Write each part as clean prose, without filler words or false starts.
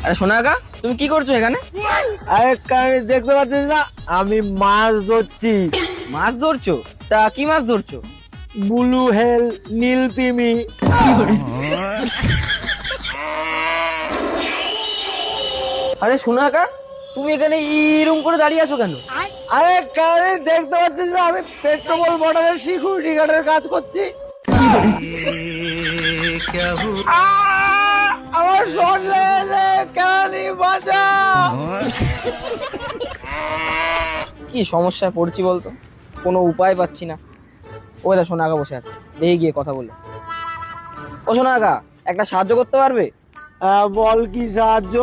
আরে সোনা কাকা, তুমি কি করছো এখানে? আরে কারণ দেখতে পাচ্ছিস না, আমি মাছ ধরছি। মাছ ধরছো? তা কি মাছ ধরছো? ব্লু হেল, নীল তিমি। আরে সোনা কাকা, তুমি এখানে ইরুম করে দাঁড়িয়ে আছো কেন? আরে কারণ দেখতে পাচ্ছিস না, আমি পেট্রোল বর্ডারের সিকিউরিটি গার্ডের কাজ করছি। আমার শট লেগেছে, কানি বাঁচা। কি সমস্যায় পড়ছি বলতো, কোনো উপায় পাচ্ছি না। ওই দা সোনা কাকা বসে আছে, দেখে গিয়ে কথা বলে। ও সোনা কাকা, একটা সাহায্য করতে পারবে? বল কি সাহায্য?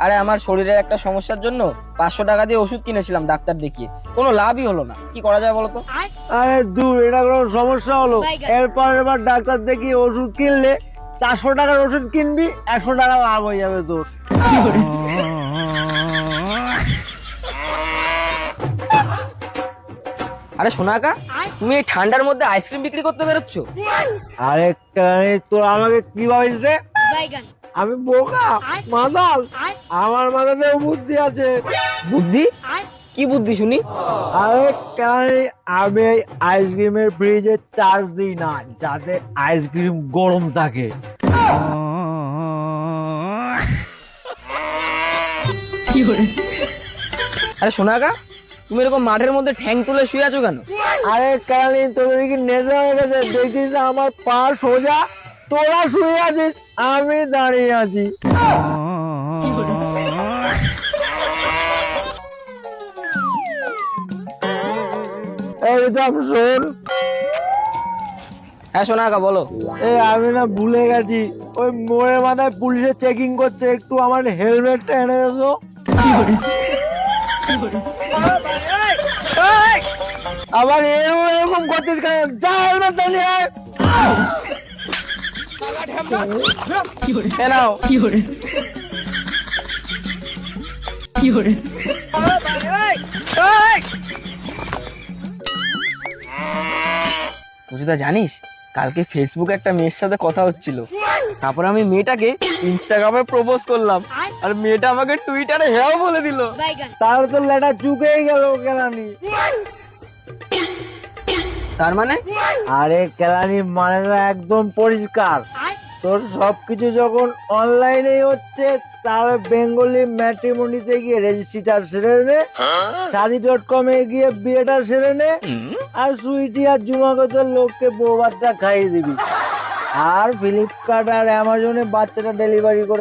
আরে আমার শরীরের একটা সমস্যার জন্য 500 টাকা দিয়ে ওষুধ কিনেছিলাম ডাক্তার দেখিয়ে, কোনো লাভই হলো না। কি করা যায় বলো তো? আরে দূর, এটা কোনো সমস্যা হলো? এবার ডাক্তার দেখি ওষুধ কিনলে 400 টাকার ওষুধ কিনবি, 100 টাকা লাভ হয়ে যাবে তোর। আরে সোনা কাকা, তুমি এই ঠান্ডার মধ্যে আইসক্রিম বিক্রি করতে বেরোচ্ছ? আরে কারণ তোর আমাকে কি ভাবিস রে? আমি বোকা মাতাল? আমার মাথাতে বুদ্ধি আছে। বুদ্ধি? কি বুদ্ধি শুনি? আরে কারণ আমি আইসক্রিমের ফ্রিজে চার্জ দিই না, যাতে আইসক্রিম গরম থাকে। আরে সোনা কাকা, তুমি এরকম মাঠের মধ্যে ঠ্যাং তুলে শুয়ে আছো কেন? আরে কারণ তোদের কি নেশা হয়ে গেছে? দেখিস না আমার পা সোজা, তোরা শুয়ে আছিস, আমি দাঁড়িয়ে আছি। একদম শোন। হ্যাঁ সোনা কাকা বলো। আমি না ভুলে গেছি, ওই মোড়ের মাথায় পুলিশে চেকিং করছে, একটু আমার হেলমেটটা এনে দেবো। আবার এরকম করছিস কেন? যা হেলমেটটা নিয়ে আয়। এ নাও। বুঝতে জানিস, কালকে ফেসবুকে একটা মেয়ের সাথে কথা হচ্ছিল, তারপর আমি মেয়েটাকে ইনস্টাগ্রামে প্রপোজ করলাম, আর মেয়েটা আমাকে টুইটারে হ্যাঁ বলে দিল। তার তো লেটা চুকেই গেল কেলানি। তার মানে? আরে কেলানি মানে একদম পরিষ্কার, তোর সবকিছু যখন অনলাইনেই হচ্ছে, তাহলে বেঙ্গলি ম্যাট্রিমনিতে গিয়ে রেজিস্ট্রিটা সেরে নে, শাদি.com এ গিয়ে বিয়েটা সেরে নে, আর সুইটি আর জুমাগতের লোককে বৌভাতটা খাইয়ে দিবি, আর ফ্লিপকার্ট আর অ্যামাজনে বাচ্চাটা ডেলিভারি করে